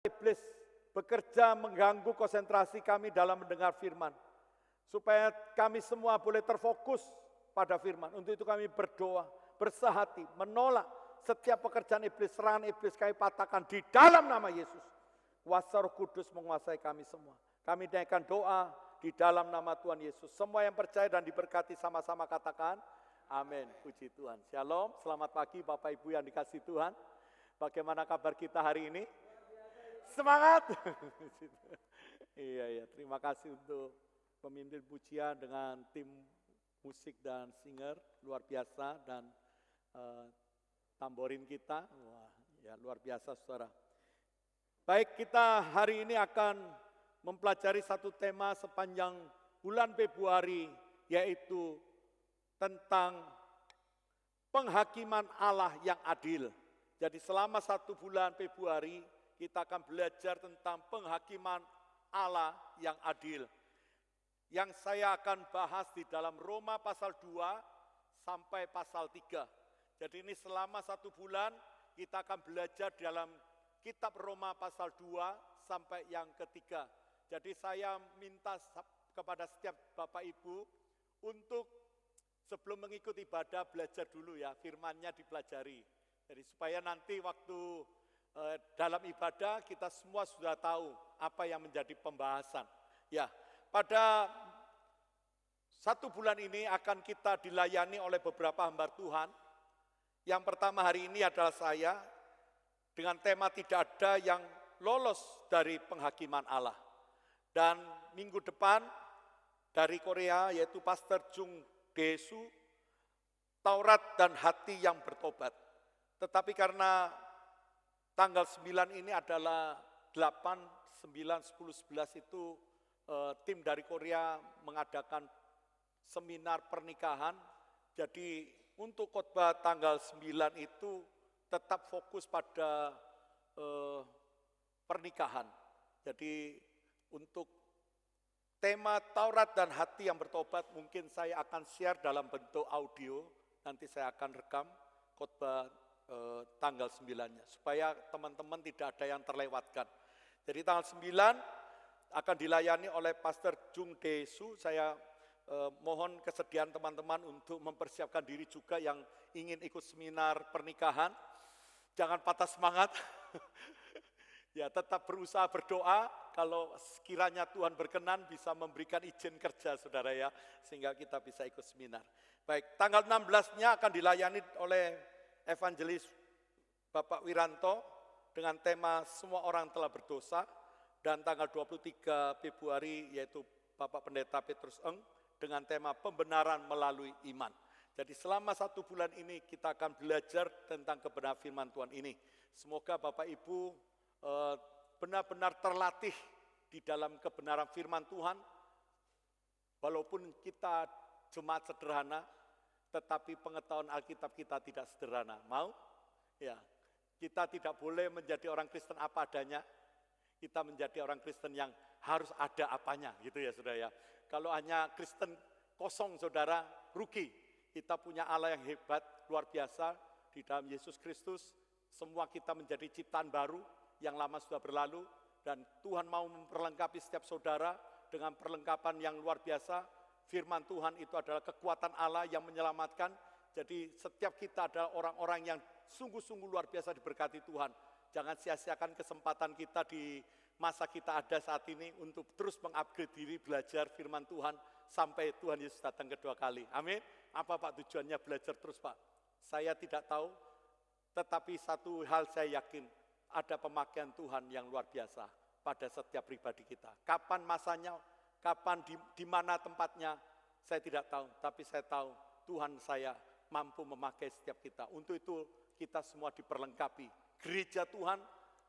Iblis bekerja mengganggu konsentrasi kami dalam mendengar firman. Supaya kami semua boleh terfokus pada firman. Untuk itu kami berdoa, bersehati, menolak setiap pekerjaan iblis, serangan iblis kami patahkan di dalam nama Yesus. Kuasa Roh Kudus menguasai kami semua. Kami naikkan doa di dalam nama Tuhan Yesus. Semua yang percaya dan diberkati sama-sama katakan, amin. Puji Tuhan. Shalom, selamat pagi Bapak Ibu yang dikasihi Tuhan. Bagaimana kabar kita hari ini? Semangat. Iya, terima kasih untuk pemimpin pujian dengan tim musik dan singer luar biasa dan tamborin kita. Wah, ya luar biasa Saudara. Baik, kita hari ini akan mempelajari satu tema sepanjang bulan Februari, yaitu tentang penghakiman Allah yang adil. Jadi selama 1 bulan Februari kita akan belajar tentang penghakiman Allah yang adil. Yang saya akan bahas di dalam Roma pasal 2 sampai pasal 3. Jadi ini selama 1 bulan kita akan belajar dalam kitab Roma pasal 2 sampai yang ketiga. Jadi saya minta kepada setiap Bapak Ibu untuk sebelum mengikuti ibadah belajar dulu ya, firman-Nya dipelajari. Jadi supaya nanti waktu dalam ibadah kita semua sudah tahu apa yang menjadi pembahasan. Ya, pada 1 bulan ini akan kita dilayani oleh beberapa hamba Tuhan. Yang pertama hari ini adalah saya dengan tema tidak ada yang lolos dari penghakiman Allah. Dan minggu depan dari Korea yaitu Pastor Jung Dae-su, Taurat dan Hati yang Bertobat. Tetapi karena tanggal 9 ini adalah 8, 9, 10, 11 itu tim dari Korea mengadakan seminar pernikahan. Jadi untuk khotbah tanggal 9 itu tetap fokus pada pernikahan. Jadi untuk tema Taurat dan Hati yang Bertobat mungkin saya akan share dalam bentuk audio. Nanti saya akan rekam khotbah tanggal 9-nya, supaya teman-teman tidak ada yang terlewatkan. Jadi tanggal 9 akan dilayani oleh Pastor Jung Dae-su. Saya mohon kesediaan teman-teman untuk mempersiapkan diri juga yang ingin ikut seminar pernikahan. Jangan patah semangat. Ya, tetap berusaha berdoa, kalau sekiranya Tuhan berkenan bisa memberikan izin kerja saudara ya, sehingga kita bisa ikut seminar. Baik, tanggal 16-nya akan dilayani oleh Evangelis Bapak Wiranto dengan tema semua orang telah berdosa, dan tanggal 23 Februari yaitu Bapak Pendeta Petrus Eng dengan tema pembenaran melalui iman. Jadi selama 1 bulan ini kita akan belajar tentang kebenaran firman Tuhan ini. Semoga Bapak Ibu benar-benar terlatih di dalam kebenaran firman Tuhan. Walaupun kita jemaat sederhana, tetapi pengetahuan Alkitab kita tidak sederhana. Mau? Ya, kita tidak boleh menjadi orang Kristen apa adanya. Kita menjadi orang Kristen yang harus ada apanya, gitu ya saudara ya. Kalau hanya Kristen kosong saudara, rugi. Kita punya Allah yang hebat, luar biasa di dalam Yesus Kristus. Semua kita menjadi ciptaan baru, yang lama sudah berlalu, dan Tuhan mau memperlengkapi setiap saudara dengan perlengkapan yang luar biasa. Firman Tuhan itu adalah kekuatan Allah yang menyelamatkan. Jadi setiap kita adalah orang-orang yang sungguh-sungguh luar biasa diberkati Tuhan. Jangan sia-siakan kesempatan kita di masa kita ada saat ini untuk terus mengupgrade diri, belajar firman Tuhan sampai Tuhan Yesus datang kedua kali. Amin. Apa Pak tujuannya belajar terus Pak? Saya tidak tahu, tetapi satu hal saya yakin, ada pemakaian Tuhan yang luar biasa pada setiap pribadi kita. Kapan masanya, kapan di mana tempatnya, saya tidak tahu. Tapi saya tahu Tuhan saya mampu memakai setiap kita. Untuk itu kita semua diperlengkapi. Gereja Tuhan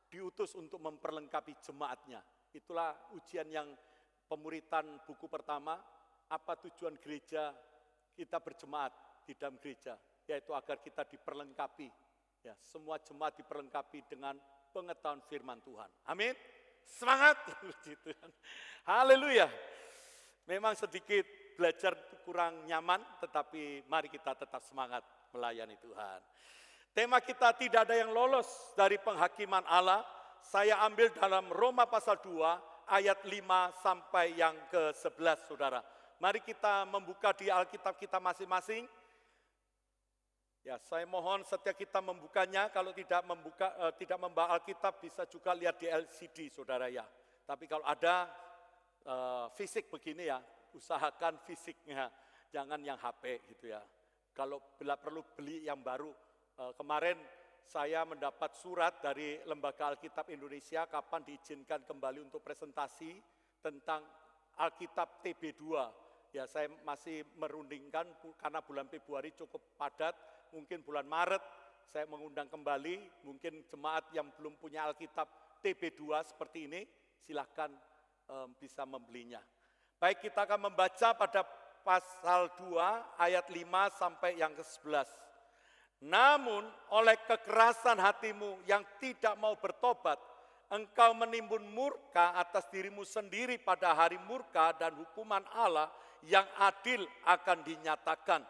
diutus untuk memperlengkapi jemaatnya. Itulah ujian yang pemuritan buku pertama. Apa tujuan gereja kita berjemaat di dalam gereja? Yaitu agar kita diperlengkapi. Ya, semua jemaat diperlengkapi dengan pengetahuan firman Tuhan. Amin. Semangat. Haleluya. Memang sedikit belajar kurang nyaman, tetapi mari kita tetap semangat melayani Tuhan. Tema kita tidak ada yang lolos dari penghakiman Allah. saya ambil dalam Roma pasal 2 ayat 5 sampai yang ke-11 saudara. Mari kita membuka di Alkitab kita masing-masing. Ya, saya mohon setiap kita membukanya, kalau tidak membawa Alkitab bisa juga lihat di LCD saudara ya. Tapi kalau ada fisik begini ya, usahakan fisiknya, jangan yang HP gitu ya. Kalau bila perlu beli yang baru. Kemarin saya mendapat surat dari Lembaga Alkitab Indonesia kapan diizinkan kembali untuk presentasi tentang Alkitab TB2. Ya, saya masih merundingkan karena bulan Februari cukup padat, mungkin bulan Maret saya mengundang kembali, mungkin jemaat yang belum punya Alkitab TB2 seperti ini, silahkan bisa membelinya. Baik, kita akan membaca pada pasal 2 ayat 5 sampai yang ke-11. Namun oleh kekerasan hatimu yang tidak mau bertobat, engkau menimbun murka atas dirimu sendiri pada hari murka dan hukuman Allah yang adil akan dinyatakan.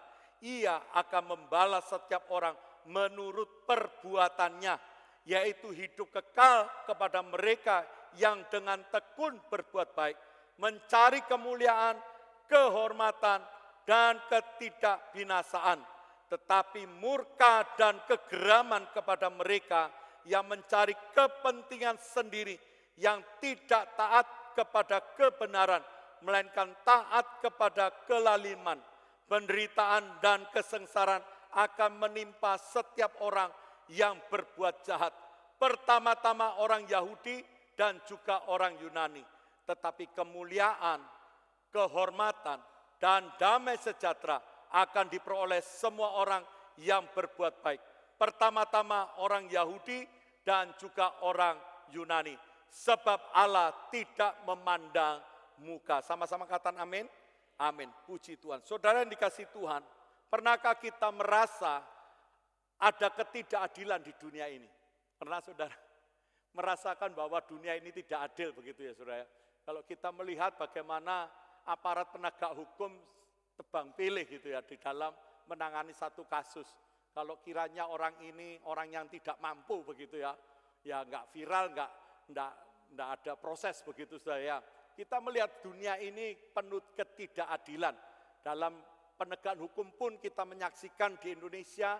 Ia akan membalas setiap orang menurut perbuatannya, yaitu hidup kekal kepada mereka yang dengan tekun berbuat baik, mencari kemuliaan, kehormatan, dan ketidakbinasaan. Tetapi murka dan kegeraman kepada mereka yang mencari kepentingan sendiri, yang tidak taat kepada kebenaran, melainkan taat kepada kelaliman. Penderitaan dan kesengsaraan akan menimpa setiap orang yang berbuat jahat. Pertama-tama orang Yahudi dan juga orang Yunani. Tetapi kemuliaan, kehormatan, dan damai sejahtera akan diperoleh semua orang yang berbuat baik. Pertama-tama orang Yahudi dan juga orang Yunani. Sebab Allah tidak memandang muka. Sama-sama katakan amin. Amin. Puji Tuhan. Saudara yang dikasihi Tuhan, pernahkah kita merasa ada ketidakadilan di dunia ini? Pernah saudara merasakan bahwa dunia ini tidak adil begitu ya saudara? Kalau kita melihat bagaimana aparat penegak hukum tebang pilih gitu ya di dalam menangani satu kasus. Kalau kiranya orang ini orang yang tidak mampu begitu ya, ya nggak viral, nggak ada proses begitu saya. Kita melihat dunia ini penuh ketidakadilan. Dalam penegakan hukum pun kita menyaksikan di Indonesia,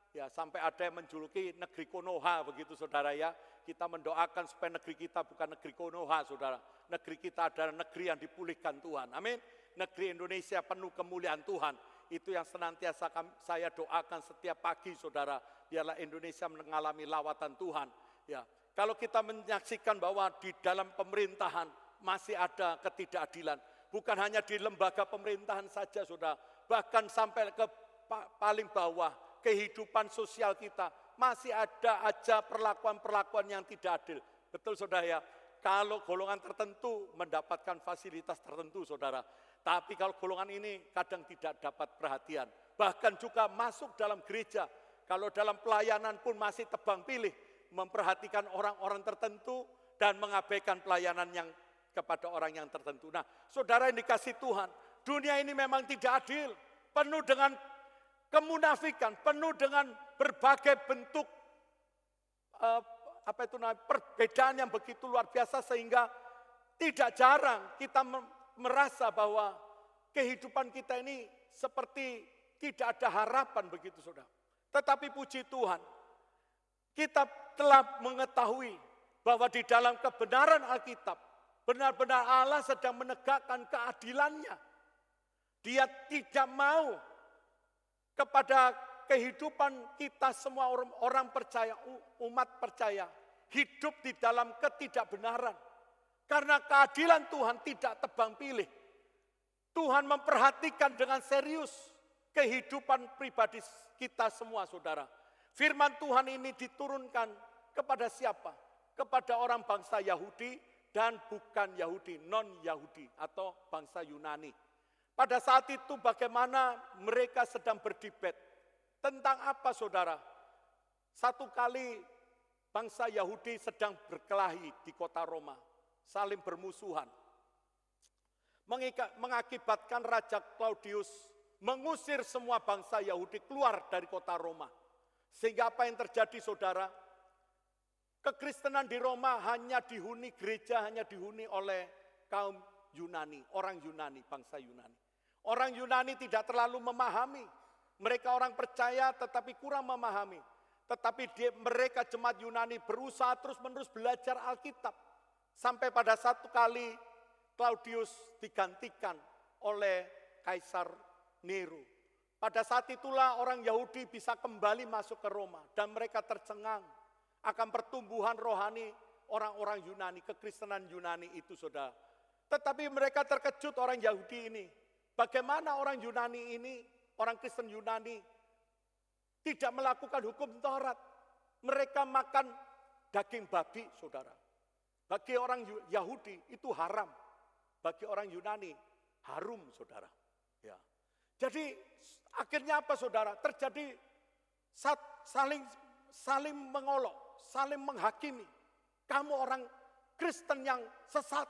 ya sampai ada yang menjuluki negeri Konoha begitu saudara ya. Kita mendoakan supaya negeri kita bukan negeri Konoha saudara. Negeri kita adalah negeri yang dipulihkan Tuhan. Amin. Negeri Indonesia penuh kemuliaan Tuhan. Itu yang senantiasa saya doakan setiap pagi saudara. Biarlah Indonesia mengalami lawatan Tuhan. Ya, kalau kita menyaksikan bahwa di dalam pemerintahan masih ada ketidakadilan. Bukan hanya di lembaga pemerintahan saja saudara. Bahkan sampai ke paling bawah kehidupan sosial kita. Masih ada aja perlakuan-perlakuan yang tidak adil. Betul saudara ya. Kalau golongan tertentu mendapatkan fasilitas tertentu saudara. Tapi kalau golongan ini kadang tidak dapat perhatian. Bahkan juga masuk dalam gereja. Kalau dalam pelayanan pun masih tebang pilih. Memperhatikan orang-orang tertentu dan mengabaikan pelayanan yang kepada orang yang tertentu. Nah saudara yang dikasihi Tuhan. Dunia ini memang tidak adil. Penuh dengan kemunafikan. Penuh dengan berbagai bentuk perbedaan yang begitu luar biasa. Sehingga tidak jarang kita merasa bahwa kehidupan kita ini seperti tidak ada harapan begitu saudara. Tetapi puji Tuhan, kita telah mengetahui bahwa di dalam kebenaran Alkitab, benar-benar Allah sedang menegakkan keadilannya. Dia tidak mau kepada kehidupan kita semua orang percaya, umat percaya, hidup di dalam ketidakbenaran. Karena keadilan Tuhan tidak tebang pilih. Tuhan memperhatikan dengan serius kehidupan pribadi kita semua saudara. Firman Tuhan ini diturunkan kepada siapa? Kepada orang bangsa Yahudi dan bukan Yahudi, non-Yahudi atau bangsa Yunani. Pada saat itu bagaimana mereka sedang berdebat. Tentang apa saudara? Satu kali bangsa Yahudi sedang berkelahi di kota Roma. Saling bermusuhan. Mengakibatkan Raja Claudius mengusir semua bangsa Yahudi keluar dari kota Roma. Sehingga apa yang terjadi saudara? Kekristenan di Roma hanya dihuni, gereja hanya dihuni oleh kaum Yunani, orang Yunani, bangsa Yunani. Orang Yunani tidak terlalu memahami. Mereka orang percaya tetapi kurang memahami. Tetapi mereka jemaat Yunani berusaha terus-menerus belajar Alkitab. Sampai pada satu kali Claudius digantikan oleh Kaisar Nero. Pada saat itulah orang Yahudi bisa kembali masuk ke Roma. Dan mereka tercengang akan pertumbuhan rohani orang-orang Yunani, kekristenan Yunani itu, saudara. Tetapi mereka terkejut orang Yahudi ini. Bagaimana orang Yunani ini, orang Kristen Yunani, tidak melakukan hukum Taurat. Mereka makan daging babi, saudara. Bagi orang Yahudi itu haram. Bagi orang Yunani harum, saudara. Ya. Jadi akhirnya apa, saudara? Terjadi saling mengolok, saling menghakimi. Kamu orang Kristen yang sesat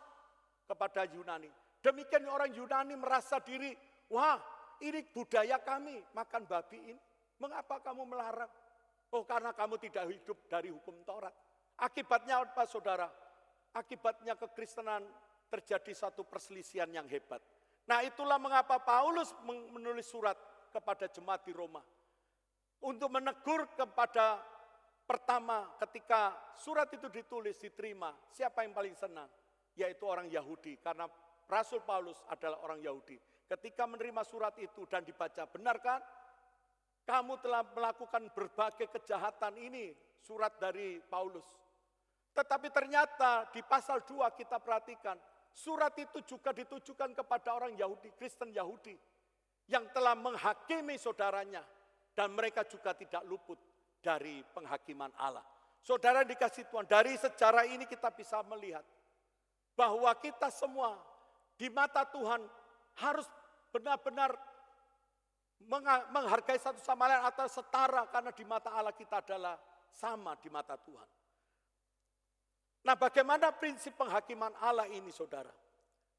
kepada Yunani. Demikian orang Yunani merasa diri, wah ini budaya kami, makan babi ini. Mengapa kamu melarang? Oh, karena kamu tidak hidup dari hukum Taurat. Akibatnya apa, saudara? Akibatnya kekristenan terjadi satu perselisihan yang hebat. Nah, itulah mengapa Paulus menulis surat kepada jemaat di Roma. Untuk menegur kepada, pertama, ketika surat itu ditulis, diterima, siapa yang paling senang? Yaitu orang Yahudi, karena Rasul Paulus adalah orang Yahudi. Ketika menerima surat itu dan dibaca, benar kan? Kamu telah melakukan berbagai kejahatan ini, surat dari Paulus. Tetapi ternyata di pasal 2 kita perhatikan, surat itu juga ditujukan kepada orang Yahudi, Kristen Yahudi, yang telah menghakimi saudaranya. Dan mereka juga tidak luput dari penghakiman Allah. Saudara dikasih Tuhan, dari sejarah ini kita bisa melihat bahwa kita semua di mata Tuhan harus benar-benar menghargai satu sama lain atau setara, karena di mata Allah kita adalah sama di mata Tuhan. Nah, bagaimana prinsip penghakiman Allah ini, saudara?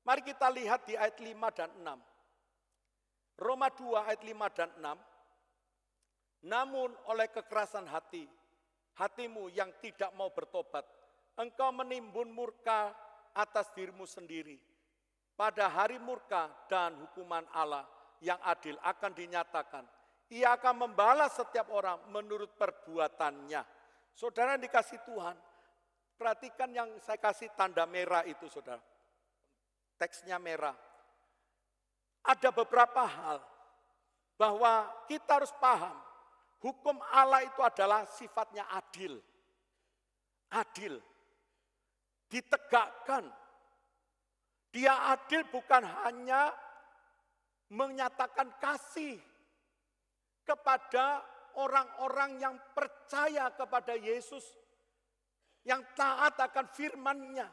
Mari kita lihat di ayat 5 dan 6. Roma 2 ayat 5 dan 6. Namun oleh kekerasan hatimu yang tidak mau bertobat, engkau menimbun murka atas dirimu sendiri. Pada hari murka dan hukuman Allah yang adil akan dinyatakan. Ia akan membalas setiap orang menurut perbuatannya. Saudara yang dikasih Tuhan, perhatikan yang saya kasih tanda merah itu, saudara. Teksnya merah. Ada beberapa hal bahwa kita harus paham. Hukum Allah itu adalah sifatnya adil. Adil. Ditegakkan. Dia adil bukan hanya menyatakan kasih kepada orang-orang yang percaya kepada Yesus, yang taat akan firman-Nya.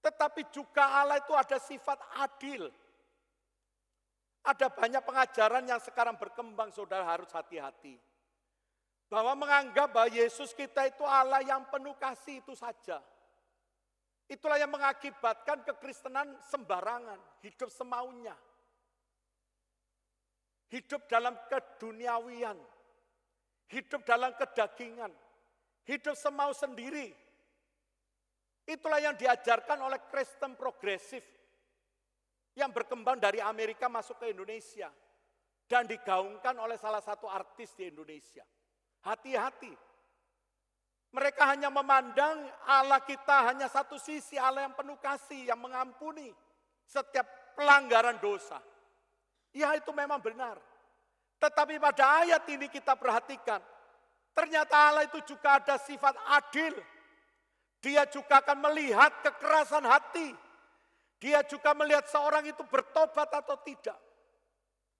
Tetapi juga Allah itu ada sifat adil. Ada banyak pengajaran yang sekarang berkembang, saudara harus hati-hati. Bahwa menganggap bahwa Yesus kita itu Allah yang penuh kasih itu saja. Itulah yang mengakibatkan kekristenan sembarangan, hidup semaunya. Hidup dalam keduniawian, hidup dalam kedagingan, hidup semau sendiri. Itulah yang diajarkan oleh Kristen progresif yang berkembang dari Amerika masuk ke Indonesia dan digaungkan oleh salah satu artis di Indonesia. Hati-hati. Mereka hanya memandang Allah kita hanya satu sisi, Allah yang penuh kasih, yang mengampuni setiap pelanggaran dosa. Ya, itu memang benar. Tetapi pada ayat ini kita perhatikan, ternyata Allah itu juga ada sifat adil. Dia juga akan melihat kekerasan hati. Dia juga melihat seorang itu bertobat atau tidak.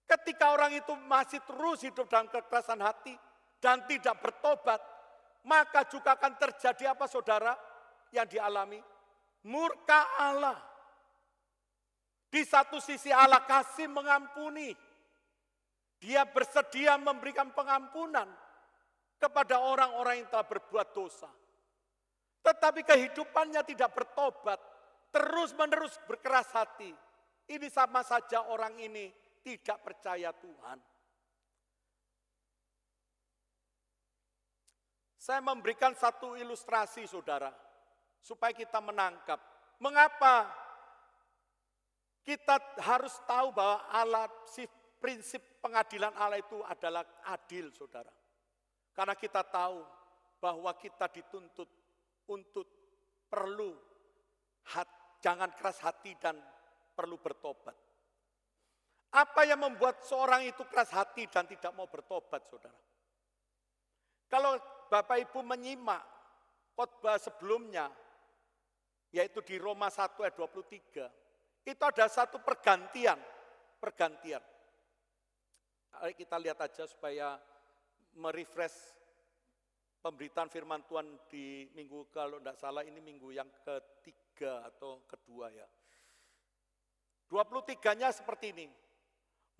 Ketika orang itu masih terus hidup dalam kekerasan hati dan tidak bertobat, maka juga akan terjadi apa, saudara, yang dialami? Murka Allah. Di satu sisi Allah kasih mengampuni. Dia bersedia memberikan pengampunan kepada orang-orang yang telah berbuat dosa. Tetapi kehidupannya tidak bertobat, terus-menerus berkeras hati. Ini sama saja orang ini tidak percaya Tuhan. Saya memberikan satu ilustrasi saudara, supaya kita menangkap. Mengapa kita harus tahu bahwa prinsip pengadilan Allah itu adalah adil saudara. Karena kita tahu bahwa kita dituntut untuk perlu jangan keras hati dan perlu bertobat. Apa yang membuat seorang itu keras hati dan tidak mau bertobat, saudara? Kalau Bapak Ibu menyimak khotbah sebelumnya, yaitu di Roma 1 ayat 23, itu ada satu pergantian. Mari kita lihat aja supaya merefresh pemberitaan firman Tuhan di minggu, kalau tidak salah ini minggu yang ketiga atau kedua ya. 23-nya seperti ini.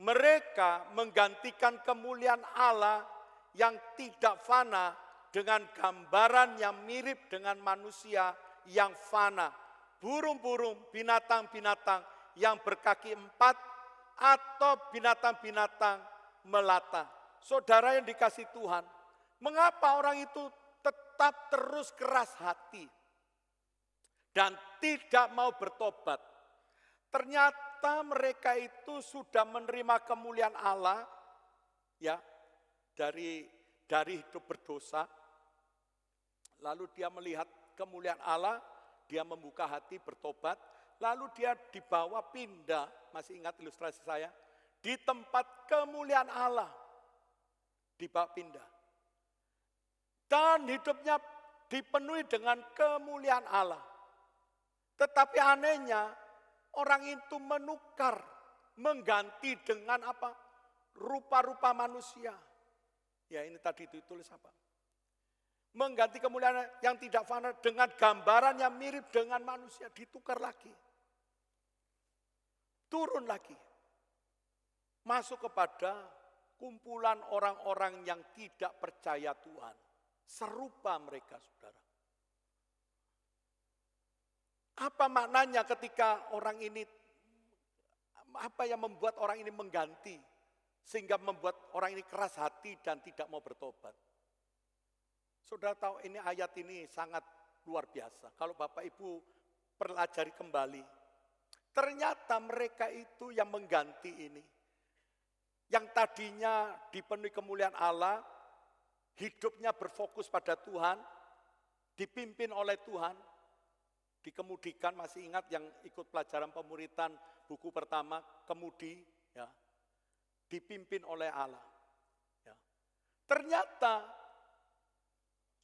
Mereka menggantikan kemuliaan Allah yang tidak fana dengan gambaran yang mirip dengan manusia yang fana. Burung-burung, binatang-binatang yang berkaki 4 atau binatang-binatang melata. Saudara yang dikasih Tuhan, mengapa orang itu tetap terus keras hati dan tidak mau bertobat? Ternyata mereka itu sudah menerima kemuliaan Allah ya dari hidup berdosa. Lalu dia melihat kemuliaan Allah, dia membuka hati bertobat, lalu dia dibawa pindah, masih ingat ilustrasi saya, di tempat kemuliaan Allah. Dibawa pindah. Dan hidupnya dipenuhi dengan kemuliaan Allah. Tetapi anehnya, orang itu menukar, mengganti dengan apa? Rupa-rupa manusia. Ya ini tadi ditulis apa? Mengganti kemuliaan yang tidak fana dengan gambaran yang mirip dengan manusia. Ditukar lagi. Turun lagi. Masuk kepada kumpulan orang-orang yang tidak percaya Tuhan. Serupa mereka, saudara. Apa maknanya ketika orang ini, apa yang membuat orang ini mengganti, sehingga membuat orang ini keras hati dan tidak mau bertobat? Saudara tahu ini ayat ini sangat luar biasa. Kalau Bapak Ibu pelajari kembali, ternyata mereka itu yang mengganti ini. Yang tadinya dipenuhi kemuliaan Allah, hidupnya berfokus pada Tuhan, dipimpin oleh Tuhan, dikemudikan, masih ingat yang ikut pelajaran pemuritan buku pertama, kemudi, ya, dipimpin oleh Allah. Ya. Ternyata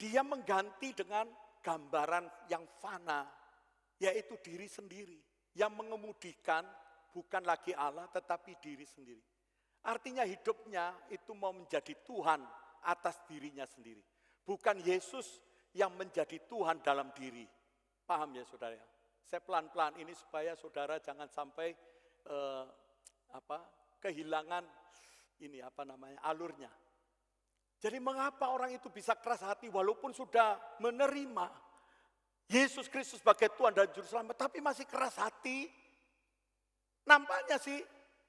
dia mengganti dengan gambaran yang fana, yaitu diri sendiri. Yang mengemudikan bukan lagi Allah, tetapi diri sendiri. Artinya hidupnya itu mau menjadi Tuhan atas dirinya sendiri. Bukan Yesus yang menjadi Tuhan dalam diri. Paham ya saudara? Saya pelan-pelan ini supaya saudara jangan sampai kehilangan ini alurnya. Jadi mengapa orang itu bisa keras hati walaupun sudah menerima Yesus Kristus sebagai Tuhan dan Juru Selamat, tapi masih keras hati? Nampaknya sih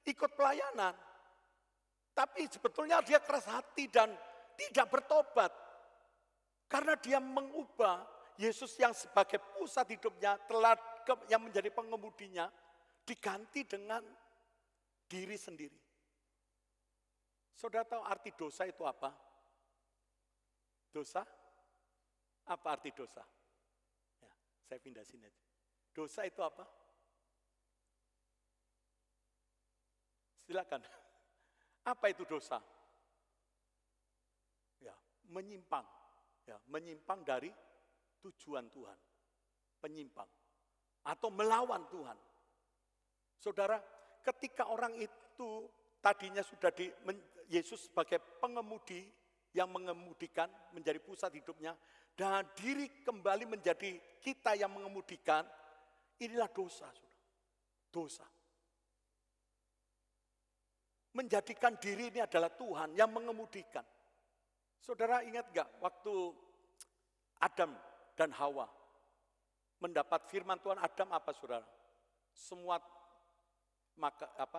ikut pelayanan, tapi sebetulnya dia keras hati dan tidak bertobat. Karena dia mengubah Yesus yang sebagai pusat hidupnya, yang menjadi pengemudinya, diganti dengan diri sendiri. Saudara tahu arti dosa itu apa? Dosa? Apa arti dosa? Ya, saya pindah sini aja. Dosa itu apa? Silakan. Apa itu dosa? Ya, menyimpang. Ya, menyimpang dari tujuan Tuhan. Penyimpang. Atau melawan Tuhan. Saudara, ketika orang itu tadinya sudah Yesus sebagai pengemudi yang mengemudikan menjadi pusat hidupnya, dan diri kembali menjadi kita yang mengemudikan, inilah dosa, saudara. Dosa. Menjadikan diri ini adalah Tuhan yang mengemudikan. Saudara ingat gak waktu Adam dan Hawa mendapat firman Tuhan, Adam apa saudara? Semua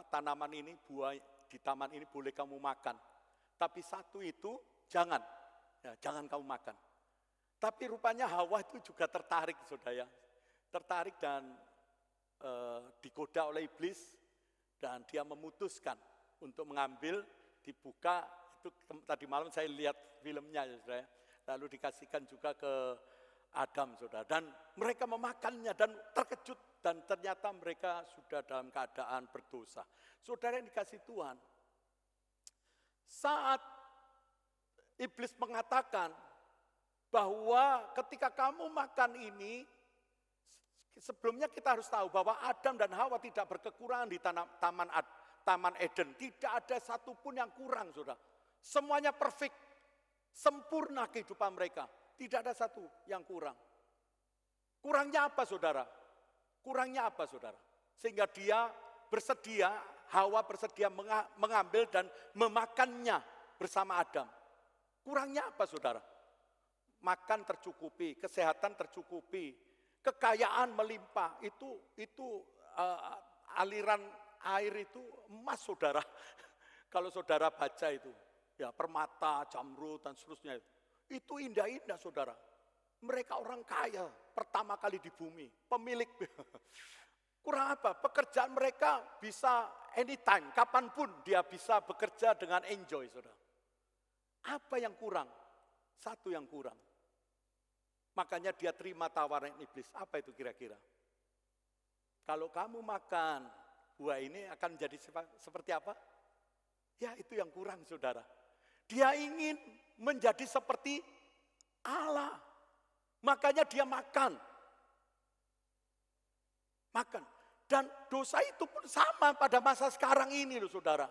tanaman ini, buah di taman ini boleh kamu makan. Tapi satu itu jangan kamu makan. Tapi rupanya Hawa itu juga tertarik, saudara. Tertarik dan digoda oleh iblis, dan dia memutuskan untuk mengambil, dibuka. Itu tadi malam saya lihat filmnya, saudara. Lalu dikasihkan juga ke Adam, saudara. Dan mereka memakannya dan terkejut, dan ternyata mereka sudah dalam keadaan berdosa. Saudara yang dikasih Tuhan, saat iblis mengatakan bahwa ketika kamu makan ini, sebelumnya kita harus tahu bahwa Adam dan Hawa tidak berkekurangan di Taman Eden. Tidak ada satupun yang kurang, saudara. Semuanya perfect, sempurna kehidupan mereka. Tidak ada satu yang kurang. Kurangnya apa, saudara? Kurangnya apa, saudara? Sehingga Hawa bersedia mengambil dan memakannya bersama Adam. Kurangnya apa, saudara? Makan tercukupi, kesehatan tercukupi, kekayaan melimpah. Itu aliran air itu emas, saudara. Kalau saudara baca itu, ya permata, jamrud dan seterusnya itu indah-indah, saudara. Mereka orang kaya pertama kali di bumi, pemilik. Kurang apa? Pekerjaan mereka bisa anytime, kapanpun dia bisa bekerja dengan enjoy, saudara. Apa yang kurang? Satu yang kurang. Makanya dia terima tawaran iblis. Apa itu kira-kira? Kalau kamu makan buah ini akan jadi seperti apa? Ya, itu yang kurang, saudara. Dia ingin menjadi seperti Allah. Makanya dia makan. Makan. Dan dosa itu pun sama pada masa sekarang ini loh, saudara.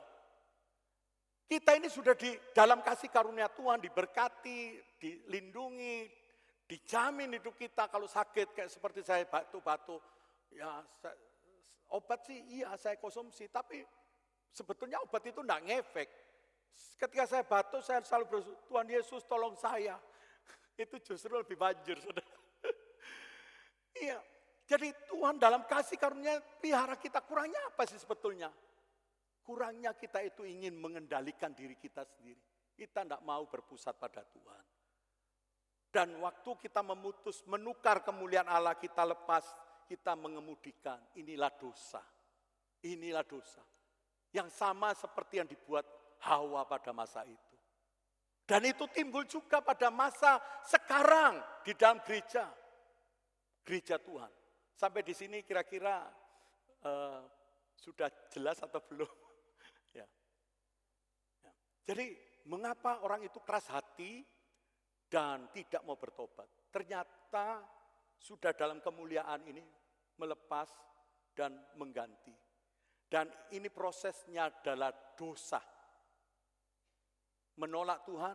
Kita ini sudah di dalam kasih karunia Tuhan, diberkati, dilindungi, dijamin hidup kita. Kalau sakit kayak seperti saya batuk-batuk, ya obat sih iya saya konsumsi, tapi sebetulnya obat itu enggak ngefek. Ketika saya batuk, saya selalu berdoa, Tuhan Yesus tolong saya. Itu justru lebih banjir, saudara. Iya, jadi Tuhan dalam kasih karunia pelihara kita. Kurangnya apa sih sebetulnya? Kurangnya kita itu ingin mengendalikan diri kita sendiri. Kita tidak mau berpusat pada Tuhan. Dan waktu kita memutus, menukar kemuliaan Allah, kita lepas, kita mengemudikan. Inilah dosa. Inilah dosa. Yang sama seperti yang dibuat Hawa pada masa itu. Dan itu timbul juga pada masa sekarang di dalam gereja. Gereja Tuhan. Sampai di sini kira-kira sudah jelas atau belum? Ya. Jadi mengapa orang itu keras hati dan tidak mau bertobat? Ternyata sudah dalam kemuliaan ini melepas dan mengganti. Dan ini prosesnya adalah dosa. Menolak Tuhan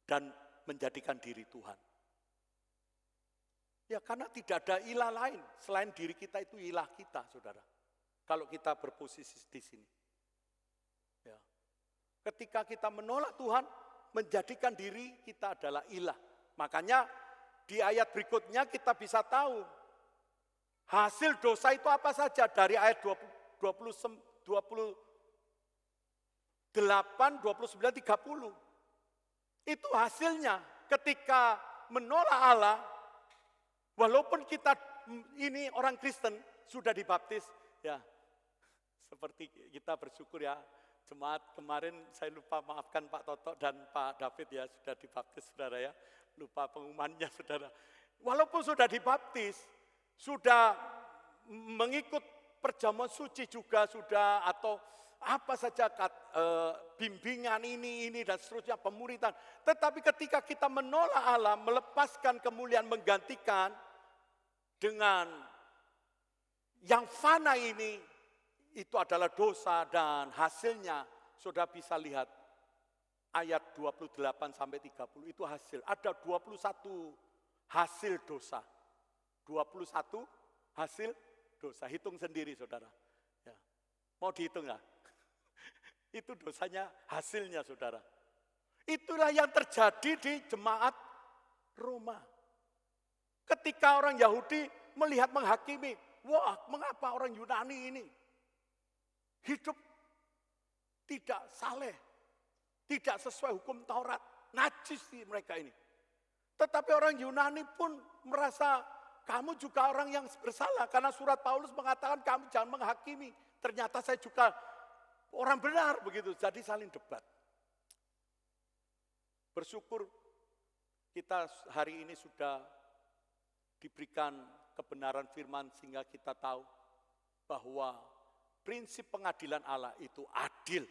dan menjadikan diri Tuhan. Ya, karena tidak ada ilah lain selain diri kita, itu ilah kita, saudara. Kalau kita berposisi di sini. Ya. Ketika kita menolak Tuhan, menjadikan diri kita adalah ilah. Makanya di ayat berikutnya kita bisa tahu hasil dosa itu apa saja. Dari ayat 28, 29, 30. Itu hasilnya ketika menolak Allah. Walaupun kita ini orang Kristen sudah dibaptis, ya seperti kita bersyukur ya, jemaat kemarin saya lupa maafkan Pak Toto dan Pak David ya, sudah dibaptis, saudara ya, lupa pengumumannya, saudara. Walaupun sudah dibaptis, sudah mengikut perjamuan suci juga sudah, atau apa saja bimbingan ini dan seterusnya, pemuritan. Tetapi ketika kita menolak Allah, melepaskan kemuliaan, menggantikan dengan yang fana ini, itu adalah dosa, dan hasilnya sudah bisa lihat ayat 28 sampai 30 itu hasil. Ada 21 hasil dosa. 21 hasil dosa. Hitung sendiri, saudara. Ya. Mau dihitung ya? Itu dosanya, hasilnya, saudara. Itulah yang terjadi di jemaat Roma. Ketika orang Yahudi melihat menghakimi, wah, mengapa orang Yunani ini hidup tidak saleh, tidak sesuai hukum Taurat, najis sih mereka ini. Tetapi orang Yunani pun merasa kamu juga orang yang bersalah. Karena surat Paulus mengatakan kamu jangan menghakimi. Ternyata saya juga orang benar begitu. Jadi saling debat. Bersyukur kita hari ini sudah diberikan kebenaran firman sehingga kita tahu bahwa prinsip pengadilan Allah itu adil.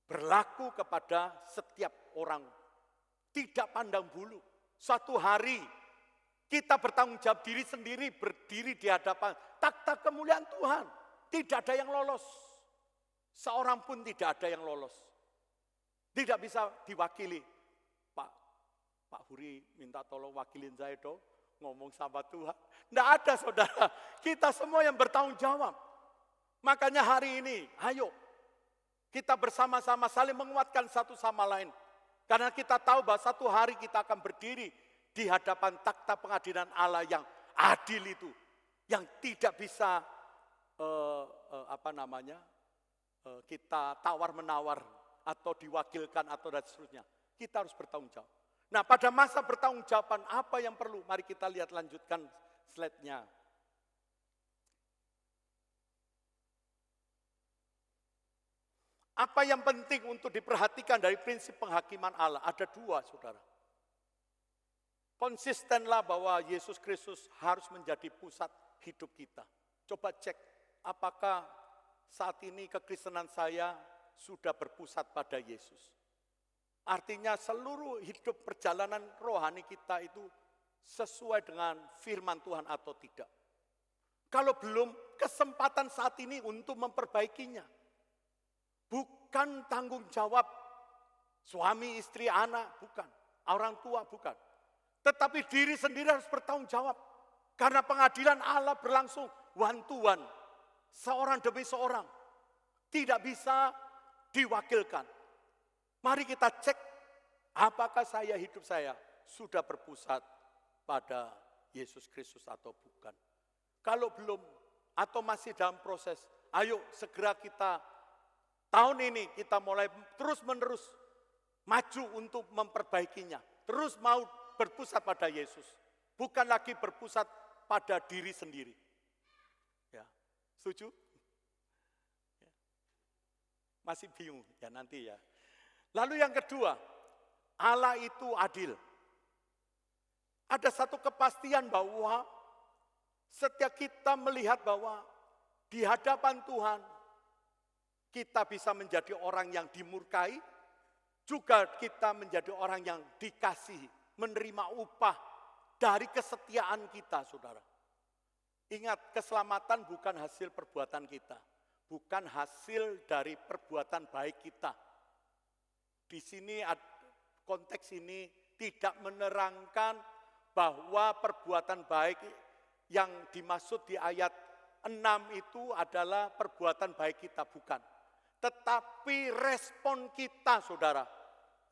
Berlaku kepada setiap orang. Tidak pandang bulu. Suatu hari kita bertanggung jawab diri sendiri, berdiri di hadapan takhta kemuliaan Tuhan. Tidak ada yang lolos. Seorang pun tidak ada yang lolos. Tidak bisa diwakili. Pak Huri minta tolong wakilin saya dong, ngomong sama Tuhan. Tidak ada saudara, kita semua yang bertanggung jawab. Makanya hari ini, ayo kita bersama-sama saling menguatkan satu sama lain. Karena kita tahu bahwa satu hari kita akan berdiri di hadapan takhta pengadilan Allah yang adil itu. Yang tidak bisa kita tawar-menawar atau diwakilkan atau dan seterusnya. Kita harus bertanggung jawab. Nah, pada masa bertanggung jawaban apa yang perlu? Mari kita lihat lanjutkan slide-nya. Apa yang penting untuk diperhatikan dari prinsip penghakiman Allah? Ada dua, saudara. Konsistenlah bahwa Yesus Kristus harus menjadi pusat hidup kita. Coba cek, apakah saat ini kekristenan saya sudah berpusat pada Yesus? Artinya seluruh hidup perjalanan rohani kita itu sesuai dengan firman Tuhan atau tidak. Kalau belum, kesempatan saat ini untuk memperbaikinya. Bukan tanggung jawab suami, istri, anak, bukan. Orang tua, bukan. Tetapi diri sendiri harus bertanggung jawab. Karena pengadilan Allah berlangsung one to one. Seorang demi seorang. Tidak bisa diwakilkan. Mari kita cek apakah hidup saya sudah berpusat pada Yesus Kristus atau bukan. Kalau belum atau masih dalam proses, ayo segera kita tahun ini kita mulai terus-menerus maju untuk memperbaikinya. Terus mau berpusat pada Yesus. Bukan lagi berpusat pada diri sendiri. Ya, setuju? Ya. Masih bingung ya nanti ya. Lalu yang kedua, Allah itu adil. Ada satu kepastian bahwa setiap kita melihat bahwa di hadapan Tuhan kita bisa menjadi orang yang dimurkai, juga kita menjadi orang yang dikasihi, menerima upah dari kesetiaan kita, saudara. Ingat, keselamatan bukan hasil perbuatan kita, bukan hasil dari perbuatan baik kita. Di sini konteks ini tidak menerangkan bahwa perbuatan baik yang dimaksud di ayat 6 itu adalah perbuatan baik kita, bukan. Tetapi respon kita, saudara.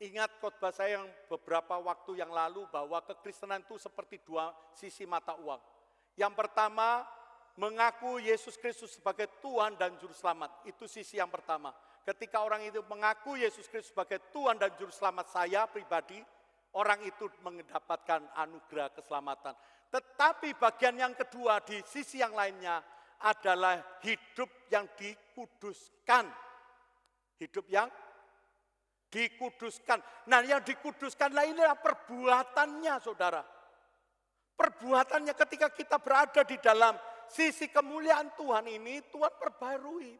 Ingat khotbah saya yang beberapa waktu yang lalu bahwa kekristenan itu seperti dua sisi mata uang. Yang pertama, mengaku Yesus Kristus sebagai Tuhan dan Juru Selamat. Itu sisi yang pertama. Ketika orang itu mengaku Yesus Kristus sebagai Tuhan dan Juru Selamat saya pribadi, orang itu mendapatkan anugerah keselamatan. Tetapi bagian yang kedua di sisi yang lainnya adalah hidup yang dikuduskan. Hidup yang dikuduskan. Nah, yang dikuduskanlah inilah perbuatannya, saudara. Perbuatannya ketika kita berada di dalam sisi kemuliaan Tuhan ini, Tuhan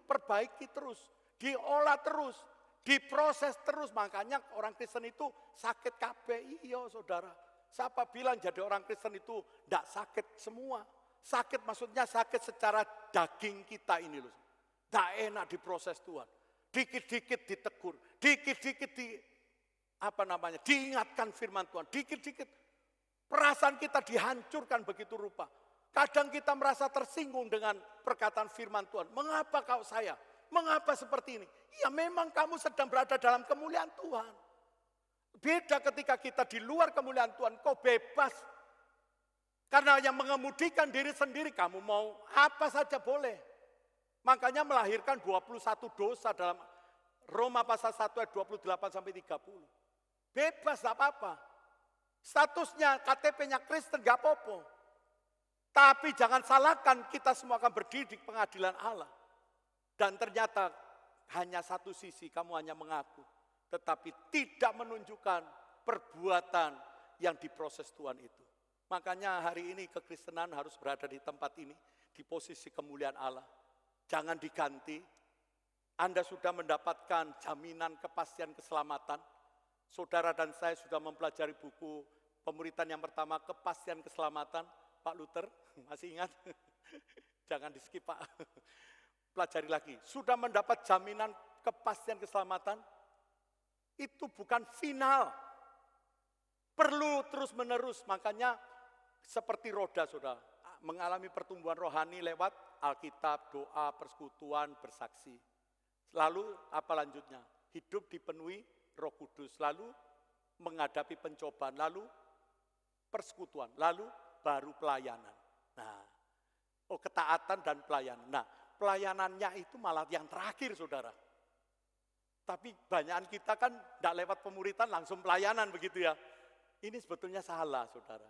perbaiki terus, diolah terus, diproses terus. Makanya orang Kristen itu sakit kabeh, iya saudara. Siapa bilang jadi orang Kristen itu tidak sakit semua. Sakit maksudnya sakit secara daging kita ini loh. Tidak enak diproses Tuhan. Dikit-dikit ditegur, dikit-dikit diingatkan firman Tuhan, dikit-dikit perasaan kita dihancurkan begitu rupa. Kadang kita merasa tersinggung dengan perkataan firman Tuhan. Mengapa kau saya? Mengapa seperti ini? Ya memang kamu sedang berada dalam kemuliaan Tuhan. Beda ketika kita di luar kemuliaan Tuhan, kau bebas. Karena yang mengemudikan diri sendiri, kamu mau apa saja boleh. Makanya melahirkan 21 dosa dalam Roma pasal 1 ayat 28 sampai 30. Bebas, tidak apa-apa. Statusnya KTP-nya Kristen gak apa-apa. Tapi jangan salahkan, kita semua akan berdiri di pengadilan Allah. Dan ternyata hanya satu sisi, kamu hanya mengaku. Tetapi tidak menunjukkan perbuatan yang diproses Tuhan itu. Makanya hari ini kekristenan harus berada di tempat ini, di posisi kemuliaan Allah. Jangan diganti. Anda sudah mendapatkan jaminan kepastian keselamatan. Saudara dan saya sudah mempelajari buku pemuritan yang pertama, Kepastian Keselamatan, Pak Luther, masih ingat? Jangan di-skip Pak. Pelajari lagi. Sudah mendapat jaminan kepastian keselamatan? Itu bukan final. Perlu terus-menerus. Makanya seperti roda, saudara. Mengalami pertumbuhan rohani lewat Alkitab, doa, persekutuan, bersaksi. Lalu apa lanjutnya? Hidup dipenuhi Roh Kudus. Lalu menghadapi pencobaan. Lalu persekutuan. Lalu baru pelayanan. Nah, ketaatan dan pelayanan. Nah, pelayanannya itu malah yang terakhir, saudara. Tapi banyakan kita kan tidak lewat pemuritan langsung pelayanan begitu ya. Ini sebetulnya salah, saudara.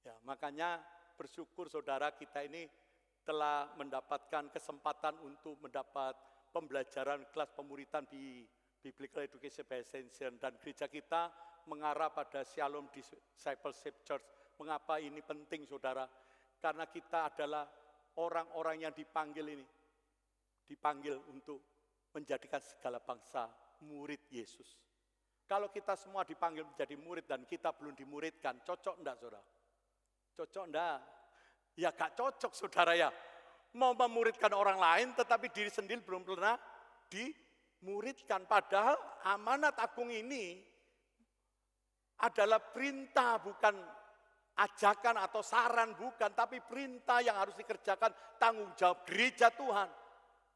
Ya, makanya bersyukur saudara kita ini telah mendapatkan kesempatan untuk mendapat pembelajaran kelas pemuritan di Biblical Education by Ascension, dan gereja kita mengarah pada Shalom Discipleship Church. Mengapa ini penting, saudara? Karena kita adalah orang-orang yang dipanggil ini. Dipanggil untuk menjadikan segala bangsa murid Yesus. Kalau kita semua dipanggil menjadi murid dan kita belum dimuridkan, cocok enggak, saudara? Cocok enggak? Ya gak cocok, saudara ya. Mau memuridkan orang lain tetapi diri sendiri belum pernah dimuridkan. Padahal amanat agung ini adalah perintah, bukan ajakan atau saran, bukan, tapi perintah yang harus dikerjakan, tanggung jawab gereja Tuhan.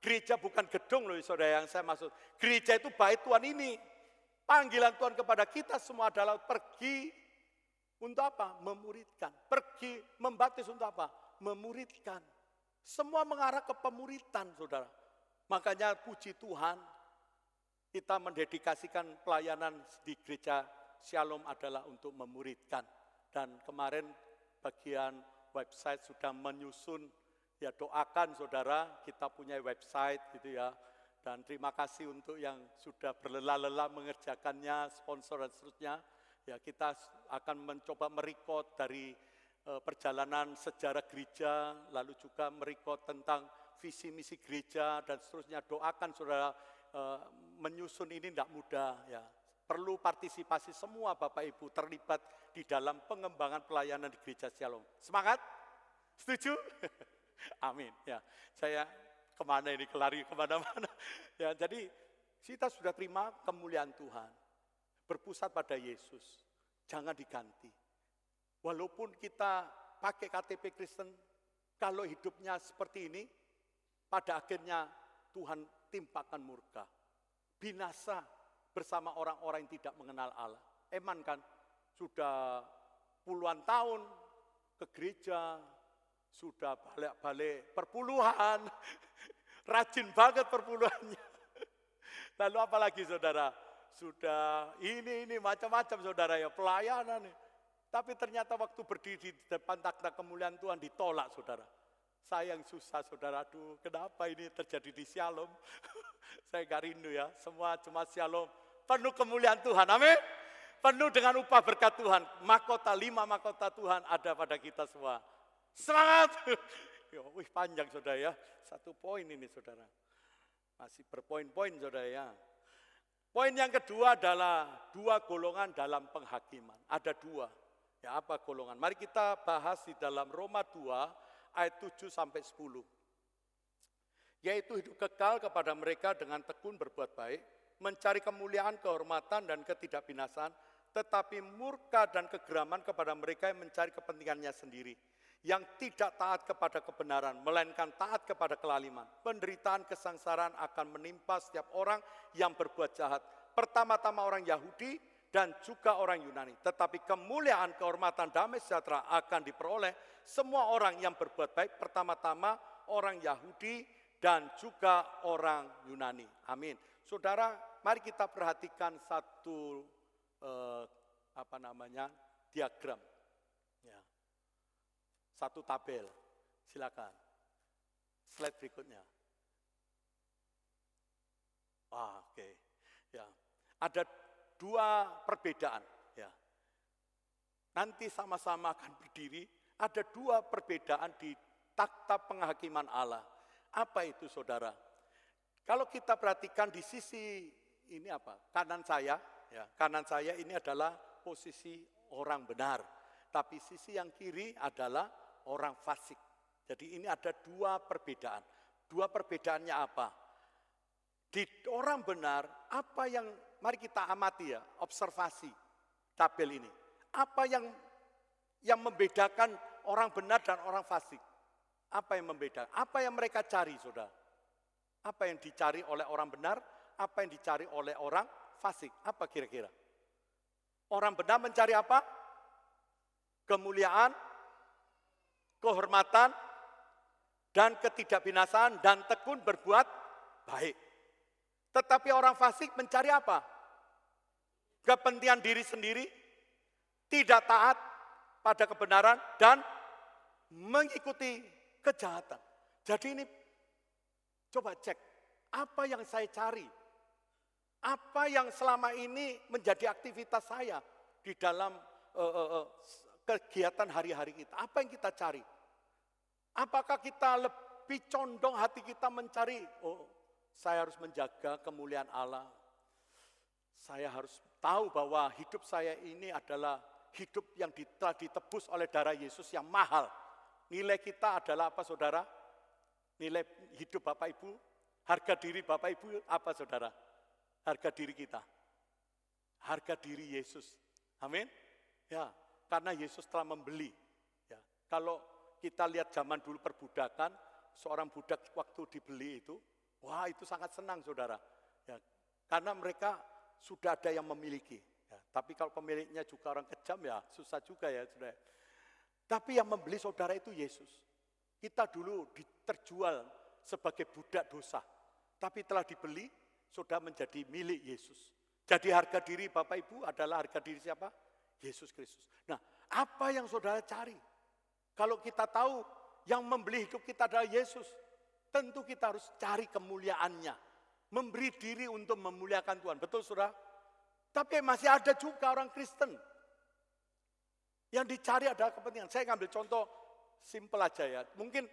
Gereja bukan gedung loh, saudara, yang saya maksud. Gereja itu bait Tuhan ini. Panggilan Tuhan kepada kita semua adalah pergi untuk apa? Memuridkan. Pergi membaptis untuk apa? Memuridkan. Semua mengarah ke pemuritan, saudara. Makanya puji Tuhan, kita mendedikasikan pelayanan di gereja Shalom adalah untuk memuridkan. Dan kemarin bagian website sudah menyusun, ya doakan saudara, kita punya website gitu ya. Dan terima kasih untuk yang sudah berlelah-lelah mengerjakannya, sponsor dan seterusnya. Ya, kita akan mencoba merekod dari perjalanan sejarah gereja, lalu juga merekod tentang visi misi gereja dan seterusnya. Doakan saudara, menyusun ini tidak mudah ya. Perlu partisipasi semua Bapak Ibu terlibat di dalam pengembangan pelayanan di gereja Shalom. Semangat? Setuju? Amin. Ya, saya kemana ini, kelari kemana-mana. Ya, jadi kita sudah terima kemuliaan Tuhan. Berpusat pada Yesus. Jangan diganti. Walaupun kita pakai KTP Kristen, kalau hidupnya seperti ini, pada akhirnya Tuhan timpakan murka. Binasa bersama orang-orang yang tidak mengenal Allah. Eman kan, sudah puluhan tahun ke gereja, sudah balik-balik perpuluhan, rajin banget perpuluhannya. Lalu apalagi saudara, sudah ini macam-macam saudara ya, pelayanan. Tapi ternyata waktu berdiri di depan takhta kemuliaan Tuhan ditolak saudara. Saya yang susah saudara, aduh kenapa ini terjadi di Shalom. Saya gak rindu ya, semua cuma Shalom. Penuh kemuliaan Tuhan, amin. Penuh dengan upah berkat Tuhan. Mahkota 5 mahkota Tuhan ada pada kita semua. Semangat. Wih panjang saudara ya. 1 poin ini saudara. Masih berpoin-poin saudara ya. Poin yang kedua adalah 2 golongan dalam penghakiman. Ada 2. Ya, apa golongan? Mari kita bahas di dalam Roma 2 ayat 7 sampai 10. Yaitu hidup kekal kepada mereka dengan tekun berbuat baik, mencari kemuliaan, kehormatan, dan ketidakbinasaan, tetapi murka dan kegeraman kepada mereka yang mencari kepentingannya sendiri, yang tidak taat kepada kebenaran, melainkan taat kepada kelaliman. Penderitaan kesengsaraan akan menimpa setiap orang yang berbuat jahat, pertama-tama orang Yahudi dan juga orang Yunani. Tetapi kemuliaan, kehormatan, damai sejahtera akan diperoleh semua orang yang berbuat baik, pertama-tama orang Yahudi dan juga orang Yunani. Amin. Saudara, mari kita perhatikan satu diagram. Ya. Satu tabel, silakan. Slide berikutnya. Oke. Ya. Ada dua perbedaan. Ya. Nanti sama-sama akan berdiri. Ada dua perbedaan di takhta penghakiman Allah. Apa itu saudara? Kalau kita perhatikan di sisi ini apa? Kanan saya, ya, kanan saya ini adalah posisi orang benar. Tapi sisi yang kiri adalah orang fasik. Jadi ini ada dua perbedaan. Dua perbedaannya apa? Di orang benar, apa yang, mari kita amati ya, observasi tabel ini. Apa yang membedakan orang benar dan orang fasik? Apa yang membedakan? Apa yang mereka cari, saudara? Apa yang dicari oleh orang benar? Apa yang dicari oleh orang fasik? Apa kira-kira? Orang benar mencari apa? Kemuliaan, kehormatan, dan ketidakbinasaan, dan tekun berbuat baik. Tetapi orang fasik mencari apa? Kepentingan diri sendiri, tidak taat pada kebenaran, dan mengikuti kejahatan. Jadi ini, coba cek, apa yang saya cari? Apa yang selama ini menjadi aktivitas saya di dalam kegiatan hari-hari kita? Apa yang kita cari? Apakah kita lebih condong hati kita mencari, saya harus menjaga kemuliaan Allah. Saya harus tahu bahwa hidup saya ini adalah hidup yang telah ditebus oleh darah Yesus yang mahal. Nilai kita adalah apa, saudara? Nilai hidup Bapak Ibu, harga diri Bapak Ibu apa, saudara? Harga diri kita. Harga diri Yesus. Amin. Ya, karena Yesus telah membeli. Ya, kalau kita lihat zaman dulu perbudakan, seorang budak waktu dibeli itu, wah itu sangat senang, saudara. Ya, karena mereka sudah ada yang memiliki. Ya, tapi kalau pemiliknya juga orang kejam ya susah juga ya, saudara. Tapi yang membeli saudara itu Yesus. Kita dulu terjual sebagai budak dosa. Tapi telah dibeli, sudah menjadi milik Yesus. Jadi harga diri Bapak Ibu adalah harga diri siapa? Yesus Kristus. Nah, apa yang saudara cari? Kalau kita tahu yang membeli hidup kita adalah Yesus, tentu kita harus cari kemuliaannya. Memberi diri untuk memuliakan Tuhan. Betul, saudara? Tapi masih ada juga orang Kristen yang dicari adalah kepentingan. Saya ngambil contoh simpel aja ya. Mungkin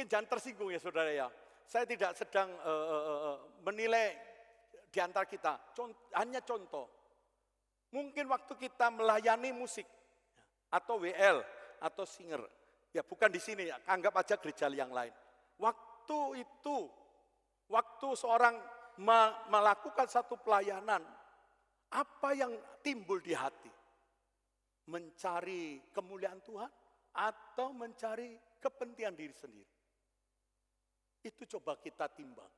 jangan tersinggung ya, saudara ya. Saya tidak sedang menilai di antara kita. Hanya contoh. Mungkin waktu kita melayani musik atau WL atau singer, ya bukan di sini, ya, anggap aja gereja yang lain. Waktu itu, waktu seorang melakukan satu pelayanan, apa yang timbul di hati? Mencari kemuliaan Tuhan atau mencari kepentingan diri sendiri? Itu coba kita timbang.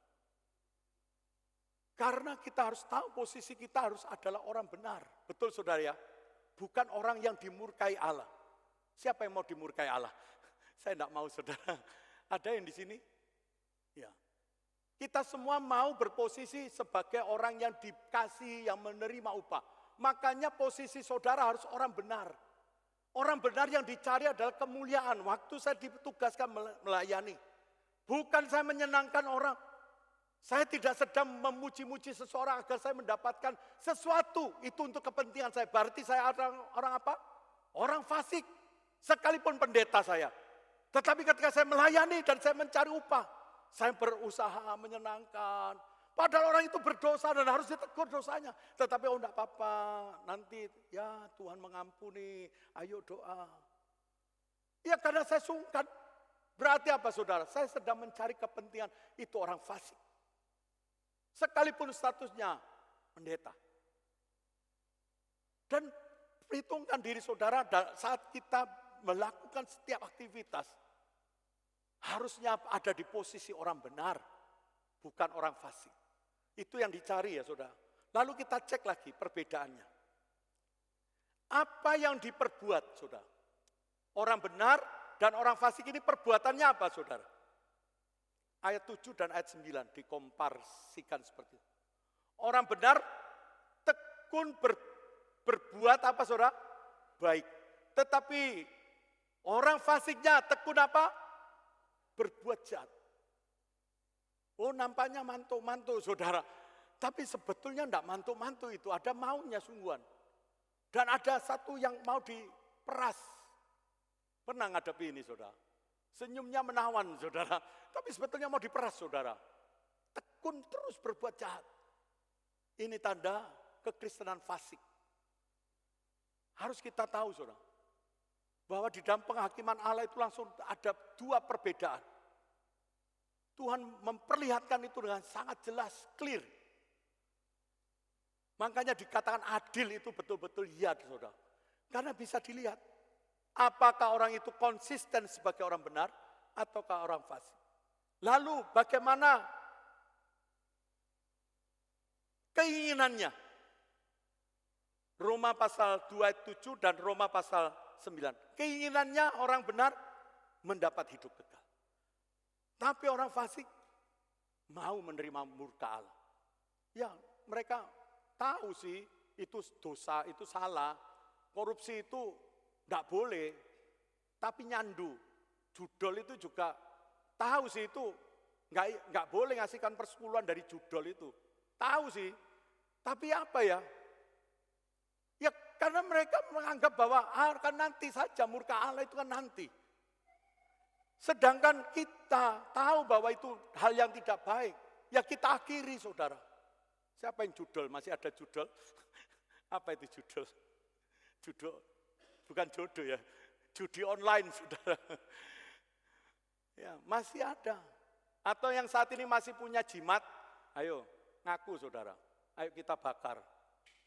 Karena kita harus tahu posisi kita harus adalah orang benar. Betul, saudara ya? Bukan orang yang dimurkai Allah. Siapa yang mau dimurkai Allah? Saya tidak mau, saudara. Ada yang di sini? Ya. Kita semua mau berposisi sebagai orang yang dikasih, yang menerima upah. Makanya posisi saudara harus orang benar. Orang benar yang dicari adalah kemuliaan. Waktu saya ditugaskan melayani. Bukan saya menyenangkan orang. Saya tidak sedang memuji-muji seseorang agar saya mendapatkan sesuatu. Itu untuk kepentingan saya. Berarti saya orang apa? Orang fasik. Sekalipun pendeta saya. Tetapi ketika saya melayani dan saya mencari upah, saya berusaha menyenangkan. Padahal orang itu berdosa dan harus ditegur dosanya. Tetapi enggak apa-apa, nanti ya Tuhan mengampuni, ayo doa. Ya karena saya sungkan. Berarti apa, saudara? Saya sedang mencari kepentingan, itu orang fasik. Sekalipun statusnya pendeta. Dan perhitungkan diri saudara saat kita melakukan setiap aktivitas. Harusnya ada di posisi orang benar, bukan orang fasik. Itu yang dicari ya, saudara. Lalu kita cek lagi perbedaannya. Apa yang diperbuat, saudara? Orang benar dan orang fasik ini perbuatannya apa, saudara? Ayat 7 dan ayat 9 dikomparasikan seperti itu. Orang benar tekun berbuat apa, saudara? baik. Tetapi orang fasiknya tekun apa? Berbuat jahat. Oh, nampaknya mantu-mantu, saudara. Tapi sebetulnya enggak mantu-mantu itu, ada maunya sungguhan. Dan ada satu yang mau diperas. Pernah ngadepi ini, saudara. Senyumnya menawan, saudara. Tapi sebetulnya mau diperas, saudara. Tekun terus berbuat jahat. Ini tanda kekristenan fasik. Harus kita tahu, saudara. Bahwa di dalam penghakiman Allah itu langsung ada dua perbedaan. Tuhan memperlihatkan itu dengan sangat jelas, clear. Makanya dikatakan adil itu betul-betul ya, saudara. Karena bisa dilihat, apakah orang itu konsisten sebagai orang benar, ataukah orang fasik. Lalu bagaimana keinginannya? Roma pasal 2 ayat 7 dan Roma pasal 9. Keinginannya orang benar mendapat hidup kekal. Tapi orang fasik mau menerima murka Allah. Ya, mereka tahu sih itu dosa, itu salah. Korupsi itu enggak boleh. Tapi nyandu. Judol itu juga tahu sih itu enggak boleh ngasihkan persepuluhan dari judol itu. Tahu sih. Tapi apa ya? Ya karena mereka menganggap bahwa kan nanti saja murka Allah itu kan nanti. Sedangkan kita tahu bahwa itu hal yang tidak baik. Ya kita akhiri, saudara. Siapa yang judol? Masih ada judol? Apa itu judol? Judol, bukan jodoh ya. Judi online, saudara. Ya, masih ada. Atau yang saat ini masih punya jimat, ayo ngaku, saudara. Ayo kita bakar.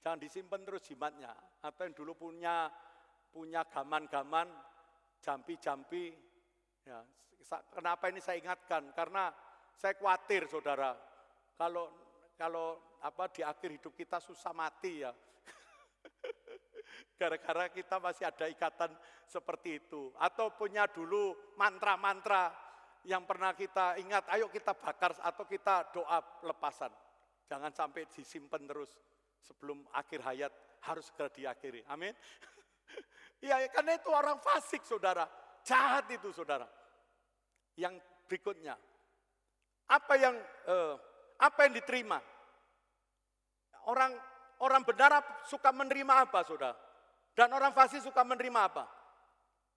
Jangan disimpan terus jimatnya. Atau yang dulu punya gaman-gaman, jampi-jampi. Ya, kenapa ini saya ingatkan? Karena saya khawatir, saudara, kalau di akhir hidup kita susah mati ya. Gara-gara kita masih ada ikatan seperti itu. Atau punya dulu mantra-mantra yang pernah kita ingat, ayo kita bakar atau kita doa lepasan. Jangan sampai disimpan terus sebelum akhir hayat, harus segera diakhiri. Amin. Ya, karena itu orang fasik, saudara. Jahat itu, saudara. Yang berikutnya, apa yang diterima? Orang benar suka menerima apa, saudara? Dan orang fasik suka menerima apa?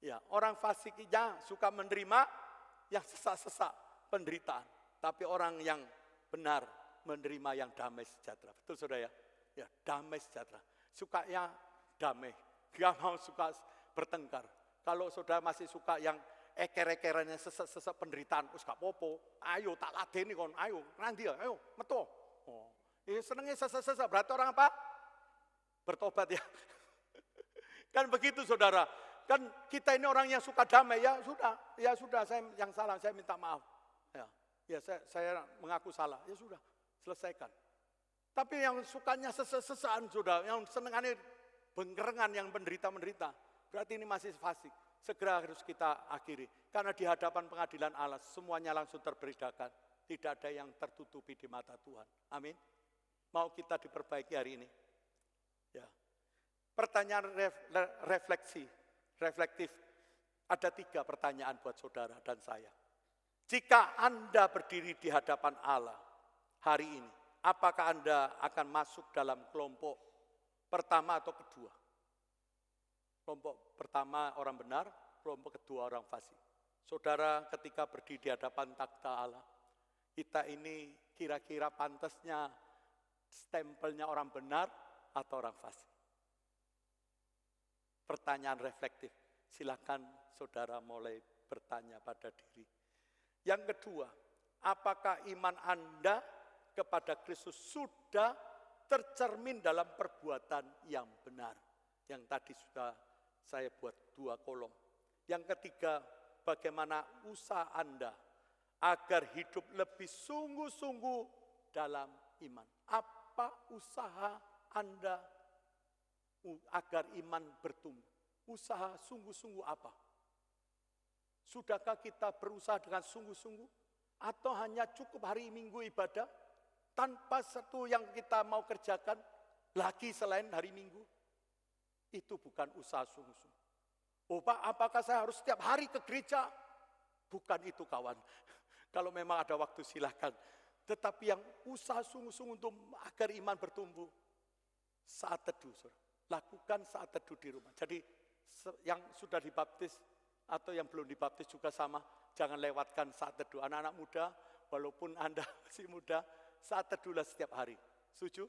Ya, orang fasiknya suka menerima yang sesak-sesak penderitaan. Tapi orang yang benar menerima yang damai sejahtera. Betul, saudara ya? Ya, damai sejahtera. Sukanya damai. Gak mau suka bertengkar. Kalau saudara masih suka yang eker-ekerannya sesek penderitaan, us gak popo, ayo tak ladeni kon, ayo nanti ya, ayo metu. Oh, senengnya sesek berarti orang apa? Bertobat ya. Kan begitu, saudara. Kan kita ini orang yang suka damai, ya sudah, saya yang salah, saya minta maaf. Ya saya mengaku salah, ya sudah, selesaikan. Tapi yang sukanya sesek-sesakan, saudara, yang senengannya bengkerengan, yang menderita-menderita, berarti ini masih fasik. Segera harus kita akhiri. Karena di hadapan pengadilan Allah, semuanya langsung terbedakan. Tidak ada yang tertutupi di mata Tuhan. Amin. Mau kita diperbaiki hari ini. Ya. Pertanyaan reflektif. Ada 3 pertanyaan buat saudara dan saya. Jika Anda berdiri di hadapan Allah hari ini, apakah Anda akan masuk dalam kelompok pertama atau kedua? Kelompok pertama orang benar, kelompok kedua orang fasik. Saudara ketika berdiri di hadapan takhta Allah, kita ini kira-kira pantasnya stempelnya orang benar atau orang fasik? Pertanyaan reflektif. Silakan saudara mulai bertanya pada diri. Yang kedua, apakah iman Anda kepada Kristus sudah tercermin dalam perbuatan yang benar? Yang tadi sudah saya buat 2 kolom. Yang ketiga, bagaimana usaha Anda agar hidup lebih sungguh-sungguh dalam iman? Apa usaha Anda agar iman bertumbuh? Usaha sungguh-sungguh apa? Sudahkah kita berusaha dengan sungguh-sungguh? Atau hanya cukup hari Minggu ibadah tanpa satu yang kita mau kerjakan lagi selain hari Minggu? Itu bukan usaha sungguh-sungguh. Oh Pak, apakah saya harus setiap hari ke gereja? Bukan itu kawan. Kalau memang ada waktu silahkan. Tetapi yang usaha sungguh-sungguh untuk agar iman bertumbuh, saat teduh, saudara. Lakukan saat teduh di rumah. Jadi yang sudah dibaptis atau yang belum dibaptis juga sama, jangan lewatkan saat teduh. Anak-anak muda, walaupun Anda masih muda, saat teduhlah setiap hari. Setuju?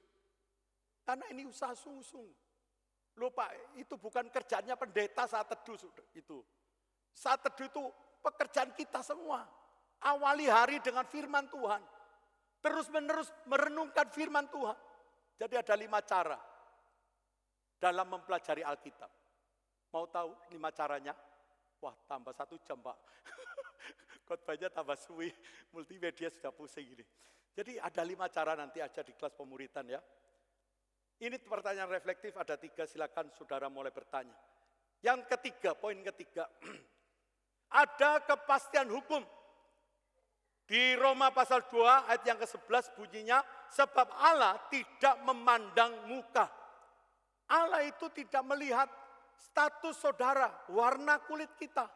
Karena ini usaha sungguh-sungguh. Loh Pak, itu bukan kerjanya pendeta saat teduh itu. Saat teduh itu pekerjaan kita semua. Awali hari dengan firman Tuhan. Terus menerus merenungkan firman Tuhan. Jadi ada 5 cara dalam mempelajari Alkitab. Mau tahu 5 caranya? Wah, tambah 1 jam Pak. Khotbahnya tambah suwi, multimedia sudah pusing ini. Jadi ada 5 cara nanti aja di kelas pemuritan ya. Ini pertanyaan reflektif, ada 3, silakan saudara mulai bertanya. Yang ketiga, poin ketiga, ada kepastian hukum. Di Roma pasal 2 ayat yang ke-11 bunyinya, sebab Allah tidak memandang muka. Allah itu tidak melihat status saudara, warna kulit kita.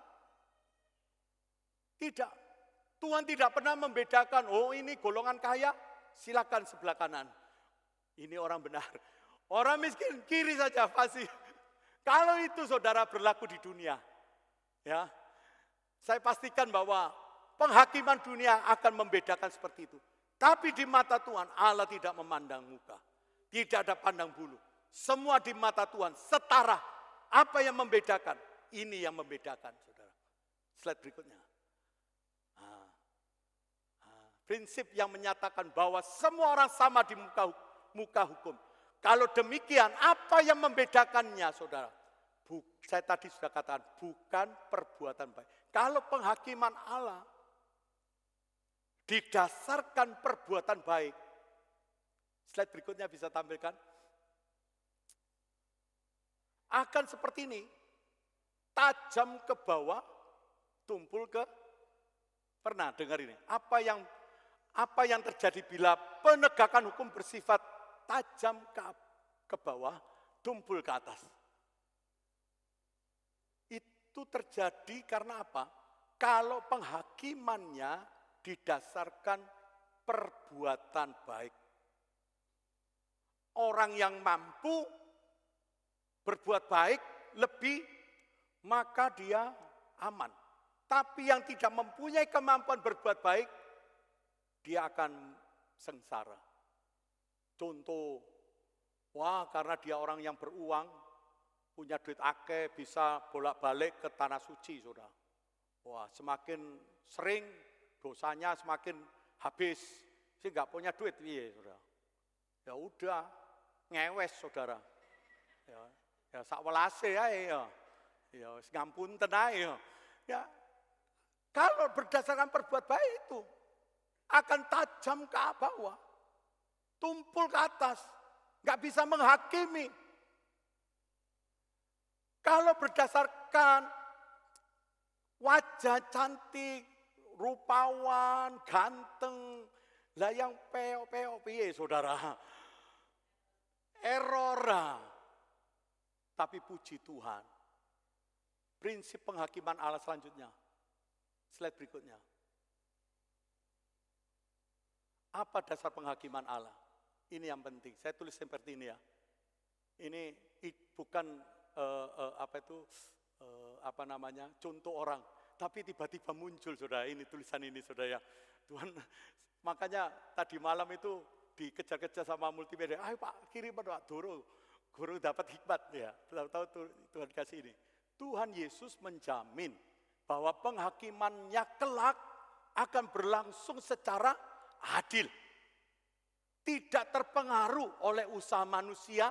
Tidak. Tuhan tidak pernah membedakan, oh ini golongan kaya, silakan sebelah kanan. Ini orang benar. Orang miskin kiri saja pasti. Kalau itu saudara berlaku di dunia, ya, saya pastikan bahwa penghakiman dunia akan membedakan seperti itu. Tapi di mata Tuhan Allah tidak memandang muka, tidak ada pandang bulu. Semua di mata Tuhan setara. Apa yang membedakan? Ini yang membedakan, saudara. Slide berikutnya. Prinsip yang menyatakan bahwa semua orang sama di muka hukum. Kalau demikian, apa yang membedakannya, saudara? Saya tadi sudah katakan, bukan perbuatan baik. Kalau penghakiman Allah didasarkan perbuatan baik, slide berikutnya bisa tampilkan. Akan seperti ini, tajam ke bawah, tumpul ke, pernah dengar ini? Apa yang terjadi bila penegakan hukum bersifat tajam ke bawah, tumpul ke atas. Itu terjadi karena apa? Kalau penghakimannya didasarkan perbuatan baik. Orang yang mampu berbuat baik lebih, maka dia aman. Tapi yang tidak mempunyai kemampuan berbuat baik, dia akan sengsara. Contoh, wah karena dia orang yang beruang, punya duit akeh, bisa bolak-balik ke tanah suci, saudara. Wah semakin sering dosanya semakin habis, sih nggak punya duit, iya saudara. Ya udah, ngewes saudara. Ya sakwelase ya, ya ngampun tenai ya. Kalau berdasarkan perbuat baik itu akan tajam ke bawah. Tumpul ke atas, nggak bisa menghakimi. Kalau berdasarkan wajah cantik, rupawan, ganteng, lah yang peo-peo piye saudara? Errora. Tapi puji Tuhan. Prinsip penghakiman Allah selanjutnya. Slide berikutnya. Apa dasar penghakiman Allah? Ini yang penting. Saya tulis seperti ini ya. Ini bukan contoh orang, tapi tiba-tiba muncul saudara. Ini tulisan ini saudara ya. Tuhan, makanya tadi malam itu dikejar-kejar sama multimedia. Ayo Pak, kirim Pak guru dapat hikmat ya. Tahu Tuhan kasih ini. Tuhan Yesus menjamin bahwa penghakimannya kelak akan berlangsung secara adil. Tidak terpengaruh oleh usaha manusia,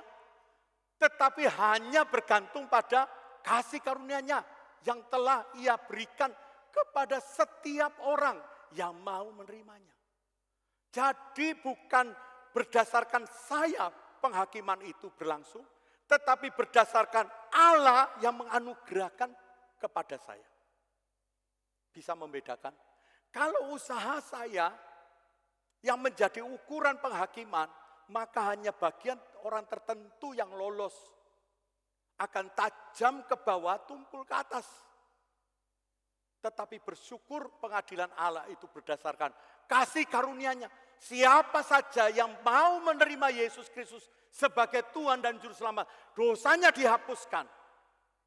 tetapi hanya bergantung pada kasih karunia-Nya yang telah Ia berikan kepada setiap orang yang mau menerimanya. Jadi bukan berdasarkan saya penghakiman itu berlangsung, tetapi berdasarkan Allah yang menganugerahkan kepada saya. Bisa membedakan? Kalau usaha saya yang menjadi ukuran penghakiman, maka hanya bagian orang tertentu yang lolos. akan tajam ke bawah, tumpul ke atas. Tetapi bersyukur pengadilan Allah itu berdasarkan kasih karunia-Nya. Siapa saja yang mau menerima Yesus Kristus sebagai Tuhan dan Juru Selamat, dosanya dihapuskan.